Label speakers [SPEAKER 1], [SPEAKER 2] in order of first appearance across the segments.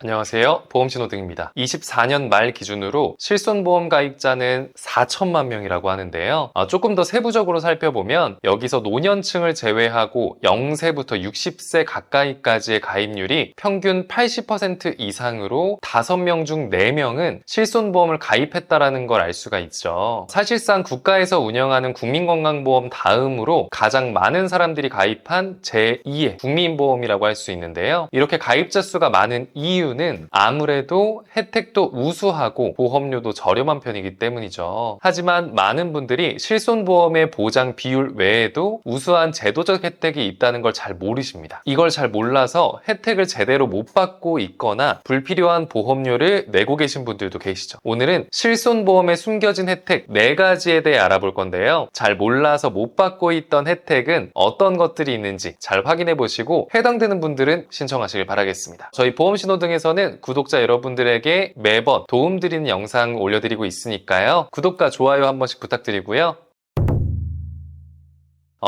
[SPEAKER 1] 안녕하세요. 보험신호등입니다. 24년 말 기준으로 실손보험 가입자는 4천만 명이라고 하는데요. 조금 더 세부적으로 살펴보면 여기서 노년층을 제외하고 0세부터 60세 가까이까지의 가입률이 평균 80% 이상으로 5명 중 4명은 실손보험을 가입했다라는 걸 알 수가 있죠. 사실상 국가에서 운영하는 국민건강보험 다음으로 가장 많은 사람들이 가입한 제2의 국민보험이라고 할 수 있는데요. 이렇게 가입자 수가 많은 이유는 아무래도 혜택도 우수하고 보험료도 저렴한 편이기 때문이죠. 하지만 많은 분들이 실손보험의 보장 비율 외에도 우수한 제도적 혜택이 있다는 걸 잘 모르십니다. 이걸 잘 몰라서 혜택을 제대로 못 받고 있거나 불필요한 보험료를 내고 계신 분들도 계시죠. 오늘은 실손보험에 숨겨진 혜택 4가지에 대해 알아볼 건데요. 잘 몰라서 못 받고 있던 혜택은 어떤 것들이 있는지 잘 확인해 보시고 해당되는 분들은 신청하시길 바라겠습니다. 저희 보험신호등에서는 구독자 여러분들에게 매번 도움드리는 영상 올려드리고 있으니까요. 구독과 좋아요 한 번씩 부탁드리고요.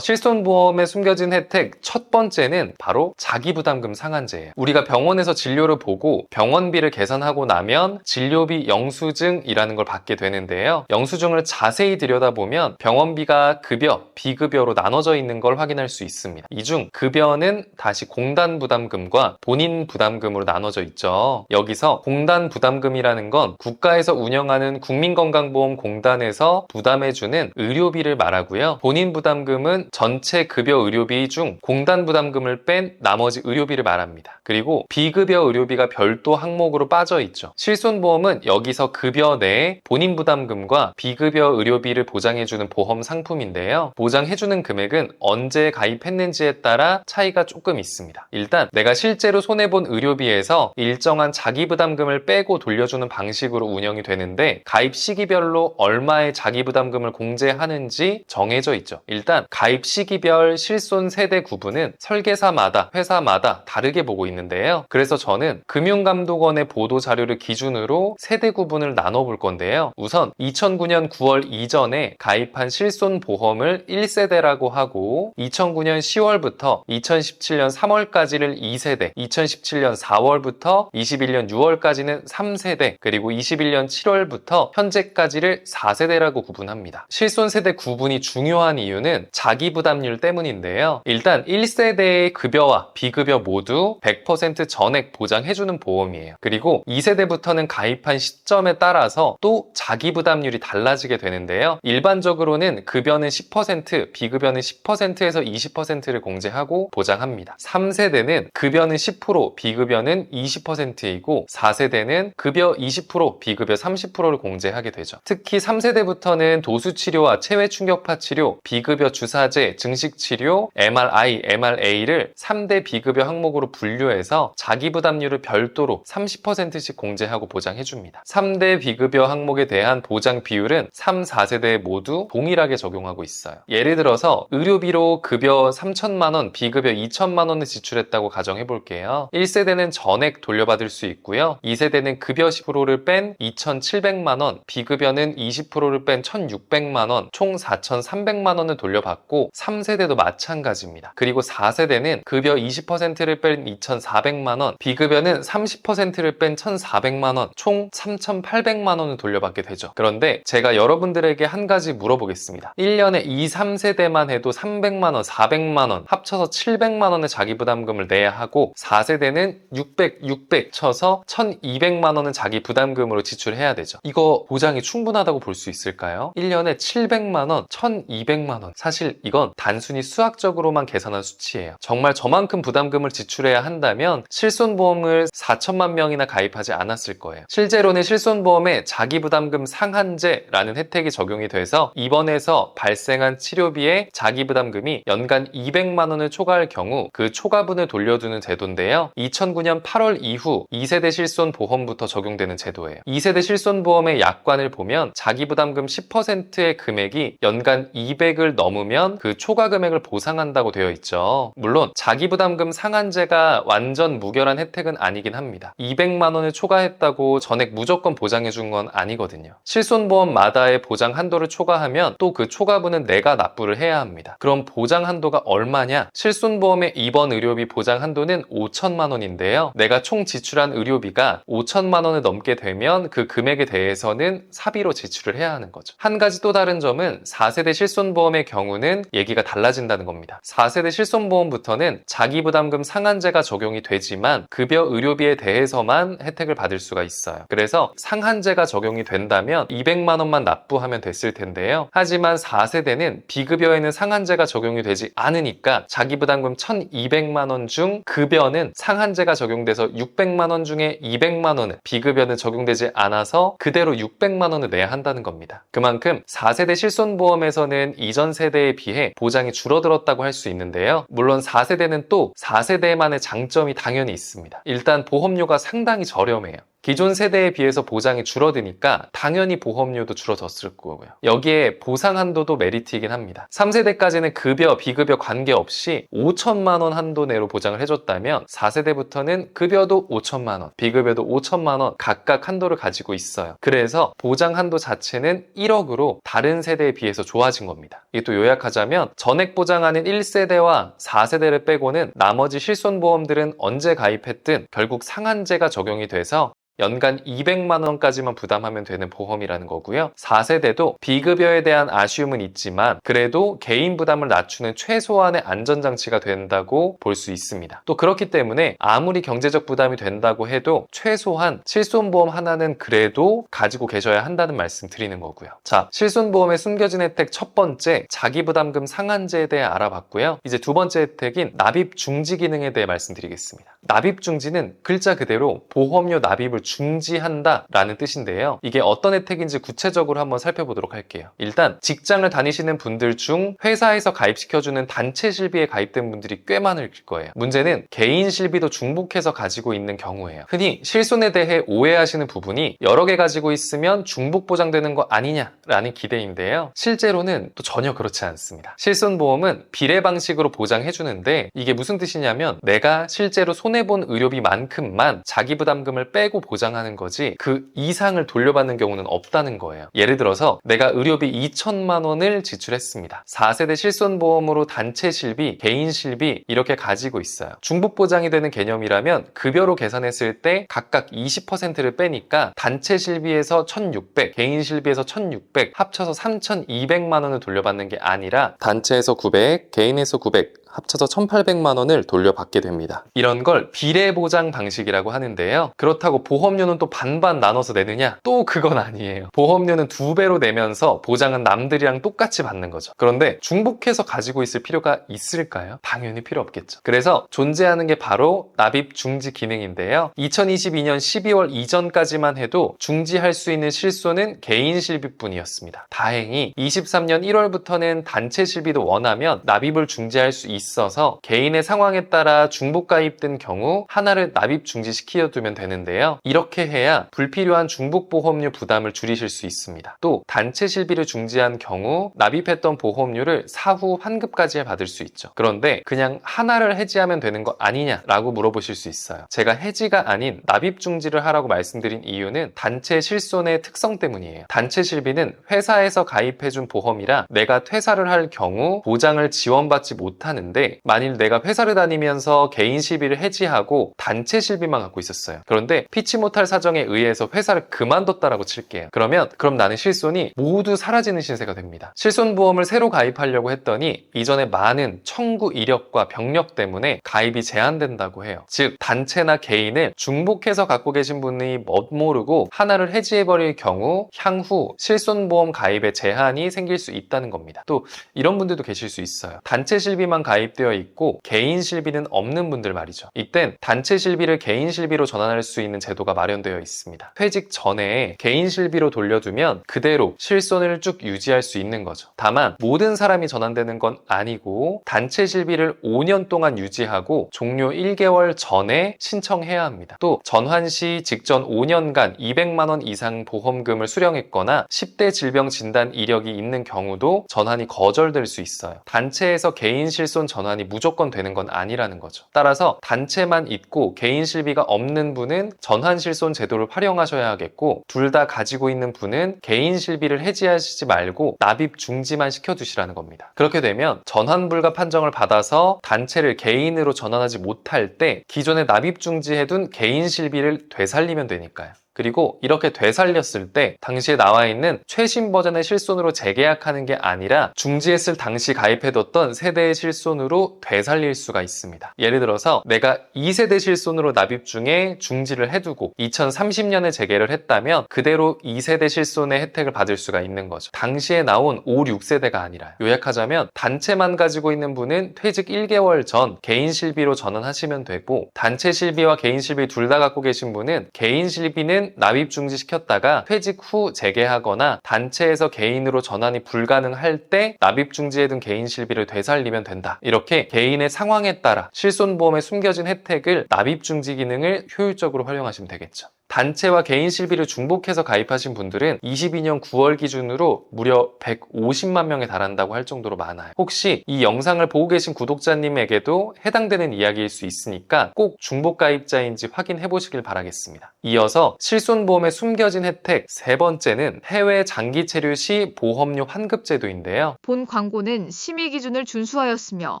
[SPEAKER 1] 실손보험에 숨겨진 혜택 첫 번째는 바로 자기부담금 상한제예요. 우리가 병원에서 진료를 보고 병원비를 계산하고 나면 진료비 영수증이라는 걸 받게 되는데요. 영수증을 자세히 들여다보면 병원비가 급여, 비급여로 나눠져 있는 걸 확인할 수 있습니다. 이 중 급여는 다시 공단 부담금과 본인 부담금으로 나눠져 있죠. 여기서 공단 부담금이라는 건 국가에서 운영하는 국민건강보험공단에서 부담해주는 의료비를 말하고요. 본인 부담금은 전체 급여 의료비 중 공단 부담금을 뺀 나머지 의료비를 말합니다. 그리고 비급여 의료비가 별도 항목으로 빠져 있죠. 실손보험은 여기서 급여 내에 본인 부담금과 비급여 의료비를 보장해주는 보험 상품인데요. 보장해주는 금액은 언제 가입했는지에 따라 차이가 조금 있습니다. 일단 내가 실제로 손해본 의료비에서 일정한 자기부담금을 빼고 돌려주는 방식으로 운영이 되는데 가입 시기별로 얼마의 자기부담금을 공제하는지 정해져 있죠. 일단 가입 시기별 실손 세대 구분은 설계사마다 회사마다 다르게 보고 있는데요. 그래서 저는 금융감독원의 보도 자료를 기준으로 세대 구분을 나눠볼 건데요. 우선 2009년 9월 이전에 가입한 실손 보험을 1세대라고 하고 2009년 10월부터 2017년 3월까지를 2세대, 2017년 4월부터 21년 6월까지는 3세대, 그리고 21년 7월부터 현재까지를 4세대라고 구분합니다. 실손 세대 구분이 중요한 이유는 자기부담률 때문인데요. 일단 1세대의 급여와 비급여 모두 100% 전액 보장해주는 보험이에요. 그리고 2세대부터는 가입한 시점에 따라서 또 자기부담률이 달라지게 되는데요. 일반적으로는 급여는 10%, 비급여는 10%에서 20%를 공제하고 보장합니다. 3세대는 급여는 10%, 비급여는 20%이고 4세대는 급여 20%, 비급여 30%를 공제하게 되죠. 특히 3세대부터는 도수치료와 체외충격파 치료, 비급여 주사제, 증식치료, MRI, MRA를 3대 비급여 항목으로 분류해서 자기부담률을 별도로 30%씩 공제하고 보장해줍니다. 3대 비급여 항목에 대한 보장 비율은 3, 4세대 모두 동일하게 적용하고 있어요. 예를 들어서 의료비로 급여 3천만 원, 비급여 2천만 원을 지출했다고 가정해볼게요. 1세대는 전액 돌려받을 수 있고요. 2세대는 급여 10%를 뺀 2,700만 원, 비급여는 20%를 뺀 1,600만 원, 총 4,300만 원을 돌려받고 3세대도 마찬가지입니다. 그리고 4세대는 급여 20%를 뺀 2,400만 원, 비급여는 30%를 뺀 1,400만 원, 총 3,800만 원을 돌려받게 되죠. 그런데 제가 여러분들에게 한 가지 물어보겠습니다. 1년에 2, 3세대만 해도 300만 원, 400만 원, 합쳐서 700만 원의 자기부담금을 내야 하고 4세대는 600 쳐서 1,200만 원은 자기부담금으로 지출해야 되죠. 이거 보장이 충분하다고 볼 수 있을까요? 1년에 700만 원, 1,200만 원. 사실 이건 단순히 수학적으로만 계산한 수치예요. 정말 저만큼 부담금을 지출해야 한다면 실손보험을 4천만 명이나 가입하지 않았을 거예요. 실제로는 실손보험에 자기부담금 상한제라는 혜택이 적용이 돼서 입원해서 발생한 치료비에 자기부담금이 연간 200만 원을 초과할 경우 그 초과분을 돌려주는 제도인데요. 2009년 8월 이후 2세대 실손보험부터 적용되는 제도예요. 2세대 실손보험의 약관을 보면 자기부담금 10%의 금액이 연간 200을 넘으면 되면 그 초과 금액을 보상한다고 되어 있죠. 물론 자기부담금 상한제가 완전 무결한 혜택은 아니긴 합니다. 200만 원을 초과했다고 전액 무조건 보장해 준 건 아니거든요. 실손보험마다의 보장 한도를 초과하면 또 그 초과분은 내가 납부를 해야 합니다. 그럼 보장 한도가 얼마냐? 실손보험의 입원 의료비 보장 한도는 5천만 원인데요. 내가 총 지출한 의료비가 5천만 원을 넘게 되면 그 금액에 대해서는 사비로 지출을 해야 하는 거죠. 한 가지 또 다른 점은 4세대 실손보험의 경우는 얘기가 달라진다는 겁니다. 4세대 실손보험부터는 자기부담금 상한제가 적용이 되지만 급여 의료비에 대해서만 혜택을 받을 수가 있어요. 그래서 상한제가 적용이 된다면 200만 원만 납부하면 됐을 텐데요. 하지만 4세대는 비급여에는 상한제가 적용이 되지 않으니까 자기부담금 1,200만 원 중 급여는 상한제가 적용돼서 600만 원 중에 200만 원은 비급여는 적용되지 않아서 그대로 600만 원을 내야 한다는 겁니다. 그만큼 4세대 실손보험에서는 이전 세대에 비해 보장이 줄어들었다고 할 수 있는데요. 물론 4세대는 또 4세대만의 장점이 당연히 있습니다. 일단 보험료가 상당히 저렴해요. 기존 세대에 비해서 보장이 줄어드니까 당연히 보험료도 줄어들었을 거고요. 여기에 보상 한도도 메리트이긴 합니다. 3세대까지는 급여, 비급여 관계없이 5천만 원 한도 내로 보장을 해줬다면 4세대부터는 급여도 5천만 원, 비급여도 5천만 원 각각 한도를 가지고 있어요. 그래서 보장 한도 자체는 1억으로 다른 세대에 비해서 좋아진 겁니다. 이게 또 요약하자면 전액 보장하는 1세대와 4세대를 빼고는 나머지 실손보험들은 언제 가입했든 결국 상한제가 적용이 돼서 연간 200만 원까지만 부담하면 되는 보험이라는 거고요. 4세대도 비급여에 대한 아쉬움은 있지만 그래도 개인 부담을 낮추는 최소한의 안전장치가 된다고 볼 수 있습니다. 또 그렇기 때문에 아무리 경제적 부담이 된다고 해도 최소한 실손보험 하나는 그래도 가지고 계셔야 한다는 말씀 드리는 거고요. 자, 실손보험의 숨겨진 혜택 첫 번째, 자기부담금 상한제에 대해 알아봤고요. 이제 두 번째 혜택인 납입 중지 기능에 대해 말씀드리겠습니다. 납입 중지는 글자 그대로 보험료 납입을 중지한다 라는 뜻인데요. 이게 어떤 혜택인지 구체적으로 한번 살펴보도록 할게요. 일단 직장을 다니시는 분들 중 회사에서 가입시켜주는 단체 실비에 가입된 분들이 꽤 많을 거예요. 문제는 개인 실비도 중복해서 가지고 있는 경우예요. 흔히 실손에 대해 오해하시는 부분이 여러 개 가지고 있으면 중복 보장되는 거 아니냐라는 기대인데요. 실제로는 또 전혀 그렇지 않습니다. 실손보험은 비례 방식으로 보장해주는데 이게 무슨 뜻이냐면 내가 실제로 손해본 의료비만큼만 자기부담금을 빼고 보장하는 거지 그 이상을 돌려받는 경우는 없다는 거예요. 예를 들어서 내가 의료비 2천만 원을 지출했습니다. 4세대 실손보험으로 단체 실비, 개인 실비 이렇게 가지고 있어요. 중복 보장이 되는 개념이라면 급여로 계산했을 때 각각 20%를 빼니까 단체 실비에서 1,600, 개인 실비에서 1,600 합쳐서 3,200만 원을 돌려받는 게 아니라 단체에서 900, 개인에서 900 합쳐서 1,800만 원을 돌려받게 됩니다. 이런 걸 비례보장 방식이라고 하는데요. 그렇다고 보험료는 또 반반 나눠서 내느냐? 또 그건 아니에요. 보험료는 2배로 내면서 보장은 남들이랑 똑같이 받는 거죠. 그런데 중복해서 가지고 있을 필요가 있을까요? 당연히 필요 없겠죠. 그래서 존재하는 게 바로 납입 중지 기능인데요. 2022년 12월 이전까지만 해도 중지할 수 있는 실손은 개인 실비뿐이었습니다. 다행히 23년 1월부터는 단체 실비도 원하면 납입을 중지할 수 있어서 개인의 상황에 따라 중복 가입된 경우 하나를 납입 중지시켜두면 되는데요. 이렇게 해야 불필요한 중복 보험료 부담을 줄이실 수 있습니다. 또 단체 실비를 중지한 경우 납입했던 보험료를 사후 환급까지 받을 수 있죠. 그런데 그냥 하나를 해지하면 되는 거 아니냐라고 물어보실 수 있어요. 제가 해지가 아닌 납입 중지를 하라고 말씀드린 이유는 단체 실손의 특성 때문이에요. 단체 실비는 회사에서 가입해준 보험이라 내가 퇴사를 할 경우 보장을 지원받지 못하는데 만일 내가 회사를 다니면서 개인 실비를 해지하고 단체 실비만 갖고 있었어요. 그런데 피치 못할 사정에 의해서 회사를 그만뒀다라고 칠게요. 그럼 나는 실손이 모두 사라지는 신세가 됩니다. 실손보험을 새로 가입하려고 했더니 이전에 많은 청구 이력과 병력 때문에 가입이 제한된다고 해요. 즉 단체나 개인을 중복해서 갖고 계신 분이 멋모르고 하나를 해지해버릴 경우 향후 실손보험 가입에 제한이 생길 수 있다는 겁니다. 또 이런 분들도 계실 수 있어요. 단체 실비만 가입 가입되어 있고 개인 실비는 없는 분들 말이죠. 이땐 단체 실비를 개인 실비로 전환할 수 있는 제도가 마련되어 있습니다. 퇴직 전에 개인 실비로 돌려두면 그대로 실손을 쭉 유지할 수 있는 거죠. 다만 모든 사람이 전환되는 건 아니고 단체 실비를 5년 동안 유지하고 종료 1개월 전에 신청해야 합니다. 또 전환 시 직전 5년간 200만 원 이상 보험금을 수령했거나 10대 질병 진단 이력이 있는 경우도 전환이 거절될 수 있어요. 단체에서 개인 실손 전환이 무조건 되는 건 아니라는 거죠. 따라서 단체만 있고 개인 실비가 없는 분은 전환 실손 제도를 활용하셔야 하겠고, 둘 다 가지고 있는 분은 개인 실비를 해지하시지 말고 납입 중지만 시켜두시라는 겁니다. 그렇게 되면 전환 불가 판정을 받아서 단체를 개인으로 전환하지 못할 때 기존에 납입 중지해둔 개인 실비를 되살리면 되니까요. 그리고 이렇게 되살렸을 때 당시에 나와 있는 최신 버전의 실손으로 재계약하는 게 아니라 중지했을 당시 가입해뒀던 세대의 실손으로 되살릴 수가 있습니다. 예를 들어서 내가 2세대 실손으로 납입 중에 중지를 해두고 2030년에 재개를 했다면 그대로 2세대 실손의 혜택을 받을 수가 있는 거죠. 당시에 나온 5, 6세대가 아니라요. 요약하자면 단체만 가지고 있는 분은 퇴직 1개월 전 개인 실비로 전환하시면 되고, 단체 실비와 개인 실비 둘 다 갖고 계신 분은 개인 실비는 납입 중지시켰다가 퇴직 후 재개하거나 단체에서 개인으로 전환이 불가능할 때 납입 중지해둔 개인 실비를 되살리면 된다. 이렇게 개인의 상황에 따라 실손보험에 숨겨진 혜택을 납입 중지 기능을 효율적으로 활용하시면 되겠죠. 단체와 개인 실비를 중복해서 가입하신 분들은 22년 9월 기준으로 무려 150만 명에 달한다고 할 정도로 많아요. 혹시 이 영상을 보고 계신 구독자님에게도 해당되는 이야기일 수 있으니까 꼭 중복 가입자인지 확인해 보시길 바라겠습니다. 이어서 실손보험에 숨겨진 혜택 세 번째는 해외 장기 체류 시 보험료 환급 제도인데요.
[SPEAKER 2] 본 광고는 심의 기준을 준수하였으며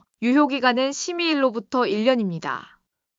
[SPEAKER 2] 유효기간은 심의일로부터 1년입니다.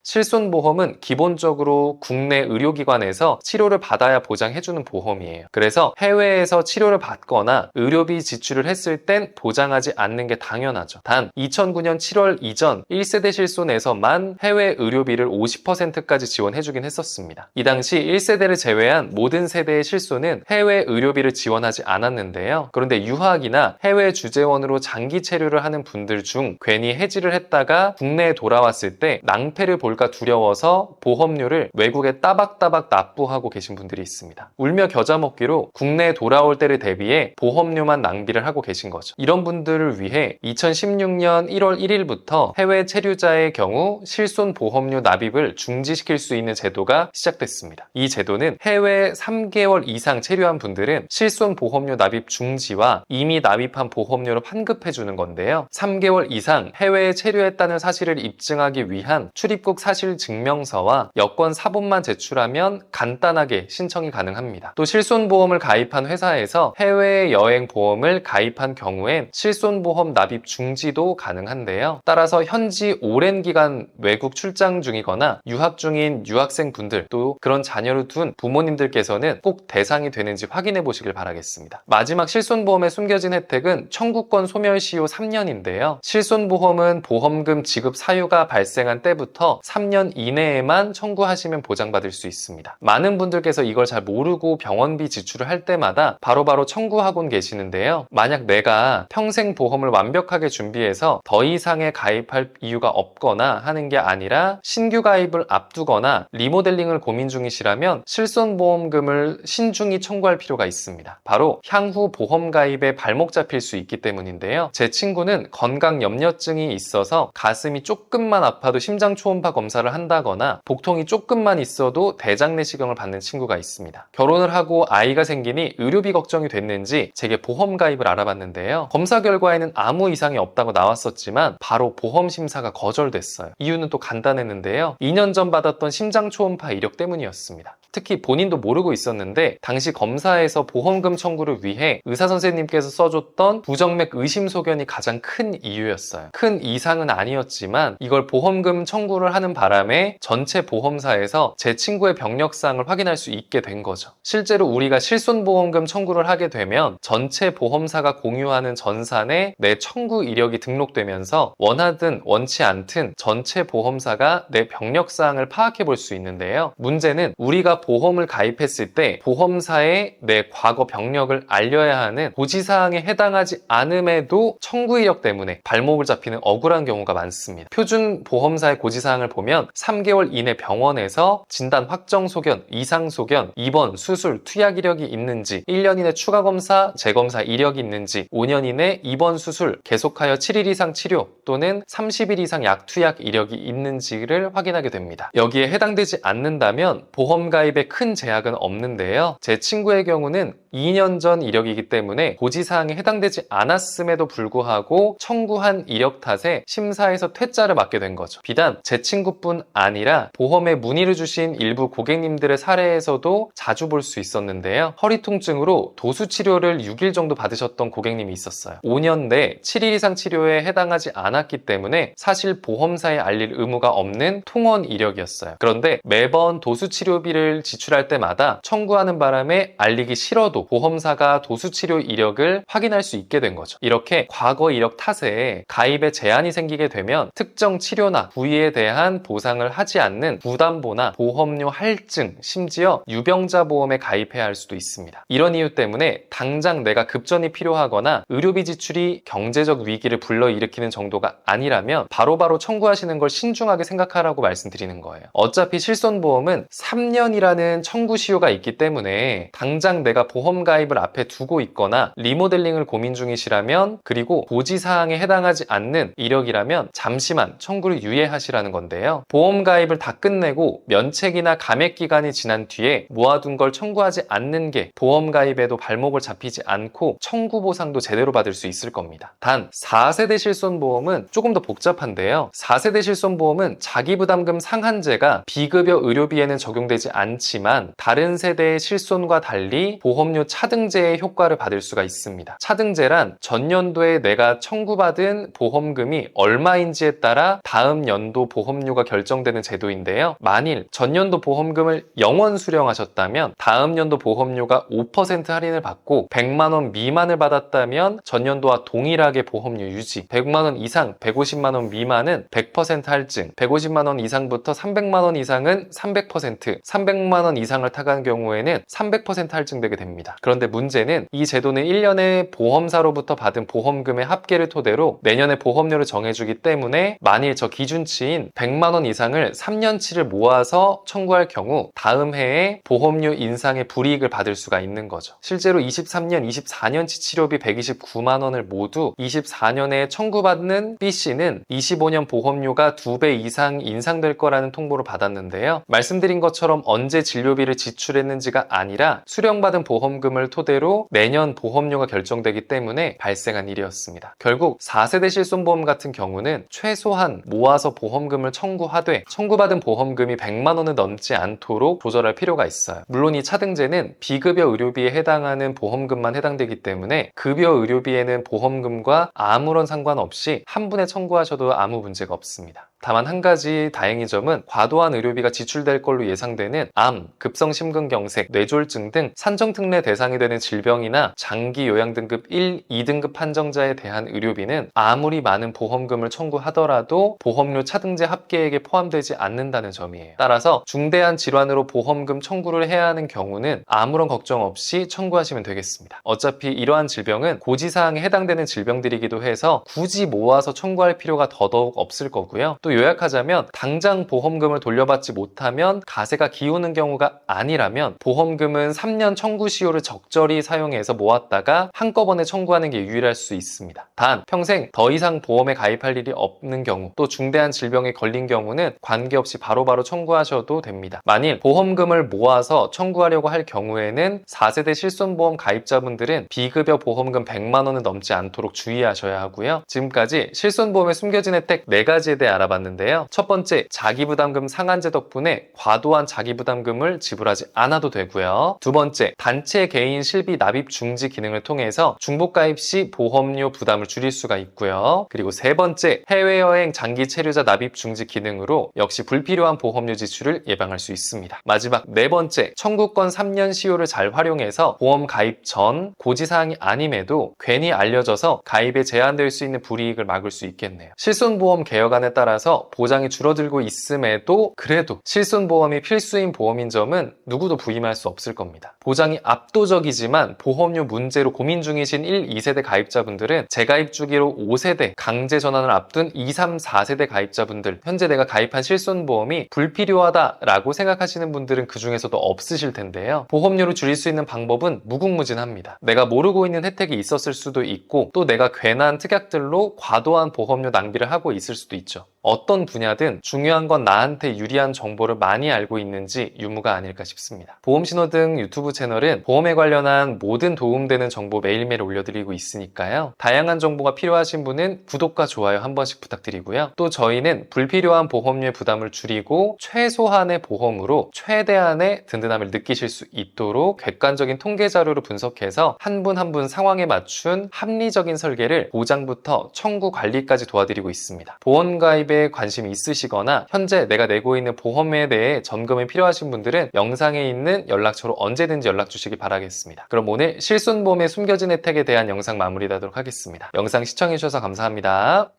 [SPEAKER 1] 실손보험은 기본적으로 국내 의료기관에서 치료를 받아야 보장해주는 보험이에요. 그래서 해외에서 치료를 받거나 의료비 지출을 했을 땐 보장하지 않는 게 당연하죠. 단 2009년 7월 이전 1세대 실손에서만 해외 의료비를 50%까지 지원해주긴 했었습니다. 이 당시 1세대를 제외한 모든 세대의 실손은 해외 의료비를 지원하지 않았는데요. 그런데 유학이나 해외 주재원으로 장기 체류를 하는 분들 중 괜히 해지를 했다가 국내에 돌아왔을 때 낭패를 볼까 두려워서 보험료를 외국에 따박따박 납부하고 계신 분들이 있습니다. 울며 겨자 먹기로 국내에 돌아올 때를 대비해 보험료만 낭비를 하고 계신 거죠. 이런 분들을 위해 2016년 1월 1일부터 해외 체류자의 경우 실손 보험료 납입을 중지시킬 수 있는 제도가 시작됐습니다. 이 제도는 해외 3개월 이상 체류한 분들은 실손 보험료 납입 중지와 이미 납입한 보험료를 환급해 주는 건데요. 3개월 이상 해외에 체류했다는 사실을 입증하기 위한 출입국 사실 증명서와 여권 사본만 제출하면 간단하게 신청이 가능합니다. 또 실손보험을 가입한 회사에서 해외여행 보험을 가입한 경우엔 실손보험 납입 중지도 가능한데요. 따라서 현지 오랜 기간 외국 출장 중이거나 유학 중인 유학생분들, 또 그런 자녀를 둔 부모님들께서는 꼭 대상이 되는지 확인해 보시길 바라겠습니다. 마지막 실손보험에 숨겨진 혜택은 청구권 소멸시효 3년인데요. 실손보험은 보험금 지급 사유가 발생한 때부터 3년 이내에만 청구하시면 보장받을 수 있습니다. 많은 분들께서 이걸 잘 모르고 병원비 지출을 할 때마다 바로바로 청구하곤 계시는데요. 만약 내가 평생 보험을 완벽하게 준비해서 더 이상의 가입할 이유가 없거나 하는 게 아니라 신규 가입을 앞두거나 리모델링을 고민 중이시라면 실손보험금을 신중히 청구할 필요가 있습니다. 바로 향후 보험 가입에 발목 잡힐 수 있기 때문인데요. 제 친구는 건강 염려증이 있어서 가슴이 조금만 아파도 심장 초음파 검사를 한다거나 복통이 조금만 있어도 대장 내시경을 받는 친구가 있습니다. 결혼을 하고 아이가 생기니 의료비 걱정이 됐는지 제게 보험 가입을 알아봤는데요. 검사 결과에는 아무 이상이 없다고 나왔었지만 바로 보험 심사가 거절됐어요. 이유는 또 간단했는데요. 2년 전 받았던 심장 초음파 이력 때문이었습니다. 특히 본인도 모르고 있었는데 당시 검사에서 보험금 청구를 위해 의사 선생님께서 써줬던 부정맥 의심 소견이 가장 큰 이유였어요. 큰 이상은 아니었지만 이걸 보험금 청구를 하는 바람에 전체 보험사에서 제 친구의 병력사항을 확인할 수 있게 된 거죠. 실제로 우리가 실손보험금 청구를 하게 되면 전체 보험사가 공유하는 전산에 내 청구 이력이 등록되면서 원하든 원치 않든 전체 보험사가 내 병력사항을 파악해 볼 수 있는데요. 문제는 우리가 보험을 가입했을 때 보험사에 내 과거 병력을 알려야 하는 고지사항에 해당하지 않음에도 청구 이력 때문에 발목을 잡히는 억울한 경우가 많습니다. 표준 보험사의 고지사항을 보면 3개월 이내 병원에서 진단 확정 소견, 이상 소견, 입원, 수술, 투약 이력이 있는지, 1년 이내 추가 검사, 재검사 이력이 있는지, 5년 이내 입원, 수술, 계속하여 7일 이상 치료 또는 30일 이상 약 투약 이력이 있는지를 확인하게 됩니다. 여기에 해당되지 않는다면 보험 가입에 큰 제약은 없는데요. 제 친구의 경우는 2년 전 이력이기 때문에 고지사항에 해당되지 않았음에도 불구하고 청구한 이력 탓에 심사에서 퇴짜를 맞게 된 거죠. 비단 제 친구뿐 아니라 보험에 문의를 주신 일부 고객님들의 사례에서도 자주 볼 수 있었는데요. 허리 통증으로 도수 치료를 6일 정도 받으셨던 고객님이 있었어요. 5년 내 7일 이상 치료에 해당하지 않았기 때문에 사실 보험사에 알릴 의무가 없는 통원 이력이었어요. 그런데 매번 도수 치료비를 지출할 때마다 청구하는 바람에 알리기 싫어도 보험사가 도수 치료 이력을 확인할 수 있게 된 거죠. 이렇게 과거 이력 탓에 가입에 제한이 생기게 되면 특정 치료나 부위에 대한 보상을 하지 않는 부담보나 보험료 할증, 심지어 유병자 보험에 가입해야 할 수도 있습니다. 이런 이유 때문에 당장 내가 급전이 필요하거나 의료비 지출이 경제적 위기를 불러일으키는 정도가 아니라면 바로바로 청구하시는 걸 신중하게 생각하라고 말씀드리는 거예요. 어차피 실손보험은 3년이라는 청구 시효가 있기 때문에 당장 내가 보험 가입을 앞에 두고 있거나 리모델링을 고민 중이시라면, 그리고 고지사항에 해당하지 않는 이력이라면 잠시만 청구를 유예하시라는 건데요. 보험 가입을 다 끝내고 면책이나 감액 기간이 지난 뒤에 모아둔 걸 청구하지 않는 게 보험 가입에도 발목을 잡히지 않고 청구 보상도 제대로 받을 수 있을 겁니다. 단 4세대 실손보험은 조금 더 복잡한데요. 4세대 실손보험은 자기부담금 상한제가 비급여 의료비에는 적용되지 않지만 다른 세대의 실손과 달리 보험료 차등제의 효과를 받을 수가 있습니다. 차등제란 전년도에 내가 청구받은 보험금이 얼마인지에 따라 다음 연도 보험료가 결정되는 제도인데요. 만일 전년도 보험금을 0원 수령하셨다면 다음 연도 보험료가 5% 할인을 받고 100만 원 미만을 받았다면 전년도와 동일하게 보험료 유지, 100만 원 이상, 150만 원 미만은 100% 할증, 150만 원 이상부터 300만 원 이상은 300%, 300만 원 이상을 타간 경우에는 300% 할증되게 됩니다. 그런데 문제는 이 제도는 1년에 보험사로부터 받은 보험금의 합계를 토대로 내년에 보험료를 정해주기 때문에 만일 저 기준치인 100만 원 이상을 3년치를 모아서 청구할 경우 다음 해에 보험료 인상의 불이익을 받을 수가 있는 거죠. 실제로 23년, 24년치 치료비 129만 원을 모두 24년에 청구받는 B씨는 25년 보험료가 2배 이상 인상될 거라는 통보를 받았는데요. 말씀드린 것처럼 언제 진료비를 지출했는지가 아니라 수령받은 보험금을 토대로 내년 보험료가 결정되기 때문에 발생한 일이었습니다. 결국 4세대 실손보험 같은 경우는 최소한 모아서 보험금을 청구하되 청구받은 보험금이 100만 원을 넘지 않도록 조절할 필요가 있어요. 물론 이 차등제는 비급여 의료비에 해당하는 보험금만 해당되기 때문에 급여 의료비에는 보험금과 아무런 상관없이 한 분에 청구하셔도 아무 문제가 없습니다. 다만 한 가지 다행인 점은 과도한 의료비가 지출될 걸로 예상되는 암, 급성심근경색, 뇌졸중 등 산정특례 대상이 되는 질병이나 장기 요양 등급 1, 2등급 판정자에 대한 의료비는 아무리 많은 보험금을 청구하더라도 보험료 차등제 합계액에 포함되지 않는다는 점이에요. 따라서 중대한 질환으로 보험금 청구를 해야 하는 경우는 아무런 걱정 없이 청구하시면 되겠습니다. 어차피 이러한 질병은 고지사항에 해당되는 질병들이기도 해서 굳이 모아서 청구할 필요가 더더욱 없을 거고요. 또 요약하자면 당장 보험금을 돌려받지 못하면 가세가 기우는 경우가 아니라면 보험금은 3년 청구 시효를 적절히 사용해서 모았다가 한꺼번에 청구하는 게 유일할 수 있습니다. 단 평생 더 이상 보험에 가입할 일이 없는 경우, 또 중대한 질병에 걸린 경우는 관계없이 바로바로 청구하셔도 됩니다. 만일 보험금을 모아서 청구하려고 할 경우에는 4세대 실손보험 가입자분들은 비급여 보험금 100만 원을 넘지 않도록 주의하셔야 하고요. 지금까지 실손보험의 숨겨진 혜택 4가지에 대해 알아봤는데 알아봤는데요. 첫 번째, 자기부담금 상한제 덕분에 과도한 자기부담금을 지불하지 않아도 되고요. 두 번째, 단체 개인 실비 납입 중지 기능을 통해서 중복가입 시 보험료 부담을 줄일 수가 있고요. 그리고 세 번째, 해외여행 장기 체류자 납입 중지 기능으로 역시 불필요한 보험료 지출을 예방할 수 있습니다. 마지막 네 번째, 청구권 3년 시효를 잘 활용해서 보험 가입 전 고지사항이 아님에도 괜히 알려져서 가입에 제한될 수 있는 불이익을 막을 수 있겠네요. 실손보험 개혁안에 따라서 보장이 줄어들고 있음에도 그래도 실손보험이 필수인 보험인 점은 누구도 부인할 수 없을 겁니다. 보장이 압도적이지만 보험료 문제로 고민 중이신 1, 2세대 가입자분들은 재가입 주기로 5세대, 강제 전환을 앞둔 2, 3, 4세대 가입자분들, 현재 내가 가입한 실손보험이 불필요하다라고 생각하시는 분들은 그 중에서도 없으실 텐데요. 보험료를 줄일 수 있는 방법은 무궁무진합니다. 내가 모르고 있는 혜택이 있었을 수도 있고 또 내가 괜한 특약들로 과도한 보험료 낭비를 하고 있을 수도 있죠. 어떤 분야든 중요한 건 나한테 유리한 정보를 많이 알고 있는지 유무가 아닐까 싶습니다. 보험신호 유튜브 채널은 보험에 관련한 모든 도움되는 정보 매일매일 올려드리고 있으니까요. 다양한 정보가 필요하신 분은 구독과 좋아요 한 번씩 부탁드리고요. 또 저희는 불필요한 보험료의 부담을 줄이고 최소한의 보험으로 최대한의 든든함을 느끼실 수 있도록 객관적인 통계 자료를 분석해서 한 분 한 분 상황에 맞춘 합리적인 설계를 보장부터 청구 관리까지 도와드리고 있습니다. 보험 가입에 관심이 있으시거나 현재 내가 내고 있는 보험에 대해 점검이 필요하신 분들은 영상에 있는 연락처로 언제든지 연락 주시기 바라겠습니다. 그럼 오늘 실손보험의 숨겨진 혜택에 대한 영상 마무리하도록 하겠습니다. 영상 시청해주셔서 감사합니다.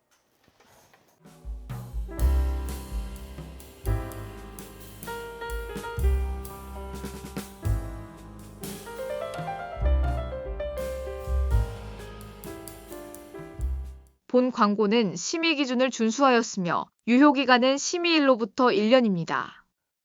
[SPEAKER 2] 본 광고는 심의 기준을 준수하였으며 유효기간은 심의일로부터 1년입니다.